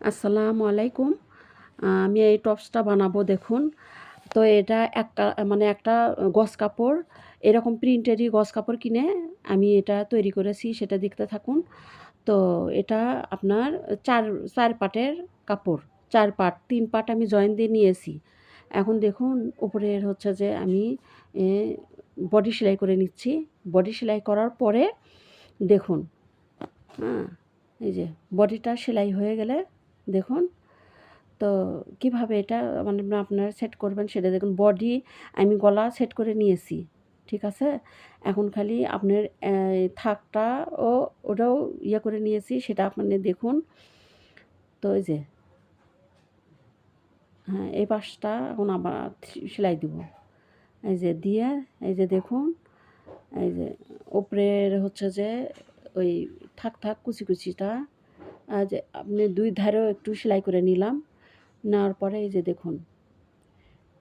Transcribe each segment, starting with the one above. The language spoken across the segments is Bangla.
আসসালামু আলাইকুম। আমি এই টপসটা বানাবো দেখুন। তো এটা একটা গজ কাপড়, এরকম প্রিন্টেরই গজ কাপড় কিনে আমি এটা তৈরি করেছি, সেটা দেখতে থাকুন। তো এটা আপনার ৪ ৪ পাটের কাপড়। ৪ পাট, ৩ পাট আমি জয়েন দিয়ে নিয়েছি। এখন দেখুন উপরের হচ্ছে যে আমি এ বডি সেলাই করে নিচ্ছি। বডি সেলাই করার পরে দেখুন, হ্যাঁ? এই যে বডিটা সেলাই হয়ে গেলে দেখুন, তো কিভাবে এটা মানে আপনারা সেট করবেন সেটা দেখুন। বডি আমি গলা সেট করে নিয়েছি, ঠিক আছে? এখন খালি আপনার থাকটা ও ওটাও করে নিয়েছি, সেটা আপনি দেখুন। তো এই যে, হ্যাঁ, এই পাশটা এখন আবার সেলাই দিব। এই যে দিয়ে, এই যে দেখুন, এই যে উপরের হচ্ছে যে ওই থাক কুচিটা যে আপনি ২ ধারেও একটু সেলাই করে নিলাম। নেওয়ার পরে এই যে দেখুন,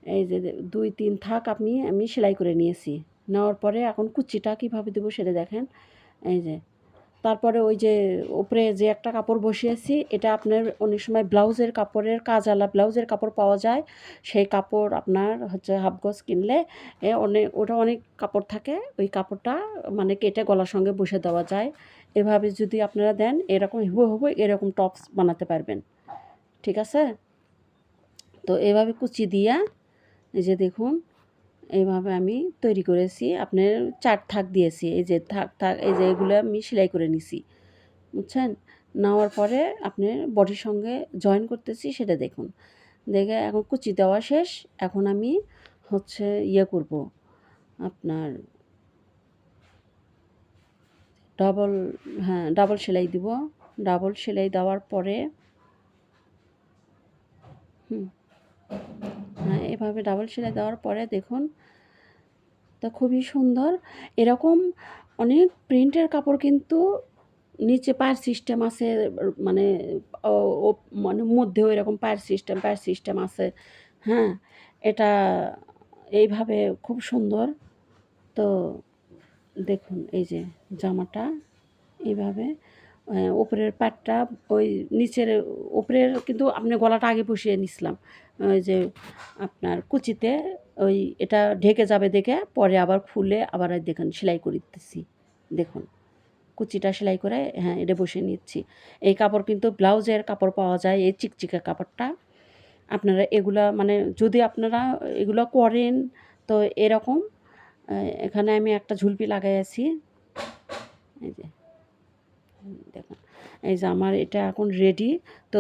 এই যে ২-৩ থাক আমি সেলাই করে নিয়েছি। নেওয়ার পরে এখন কুচিটা কীভাবে দেবো সেটা দেখেন। এই যে তারপরে ওই যে উপরে যে একটা কাপড় বসিয়েছি, এটা আপনার অনেক সময় ব্লাউজের কাপড়ের কাজআলা ব্লাউজের কাপড় পাওয়া যায়। সেই কাপড় আপনার হচ্ছে হাফ গজ কিনলে ওটা অনেক কাপড় থাকে। ওই কাপড়টা মানে কেটে গলার সঙ্গে বসে দেওয়া যায়। এভাবে যদি আপনারা দেন এরকম হুবহু এরকম টপস বানাতে পারবেন, ঠিক আছে? তো এভাবে কুচি দিয়া, এই যে দেখুন, এইভাবে আমি তৈরি করেছি। আপনার ৪ থাক দিয়েছি। এই যে থাক এই যে এগুলো আমি সেলাই করে নিছি, বুঝছেন? নেওয়ার পরে আপনার বডির সঙ্গে জয়েন করতেছি, সেটা দেখুন। দেখে এখন কুচি দেওয়া শেষ। এখন আমি হচ্ছে করব, আপনার ডাবল, হ্যাঁ, ডাবল সেলাই দিব। ডাবল সেলাই দেওয়ার পরে হ্যাঁ, এভাবে ডাবল সেলাই দেওয়ার পরে দেখুন, তো খুবই সুন্দর। এরকম অনেক প্রিন্টের কাপড় কিন্তু নিচে পায়ের সিস্টেম আছে, মানে ও ও মানে মধ্যেও এরকম পায়ের সিস্টেম আছে, হ্যাঁ? এটা এইভাবে খুব সুন্দর। তো দেখুন এই যে জামাটা এইভাবে উপরের পাটটা ওই নিচের উপরের কিন্তু আপনি গলাটা আগে বসিয়ে নিছিলাম। ওই যে আপনার কুচিতে ওই এটা ঢেকে যাবে দেখে পরে আবার খুলে আবার দেখুন সেলাই করে দিতেছি। দেখুন কুচিটা সেলাই করে, হ্যাঁ, এটা বসিয়ে নিচ্ছি। এই কাপড় কিন্তু ব্লাউজের কাপড় পাওয়া যায়, এই চিকচিকা কাপড়টা। আপনারা এগুলা মানে যদি আপনারা এগুলো করেন তো এরকম এখানে আমি একটা ঝুলপি লাগাইয়াছি। এই যে দেখুন, এই যে আমার এটা এখন রেডি। তো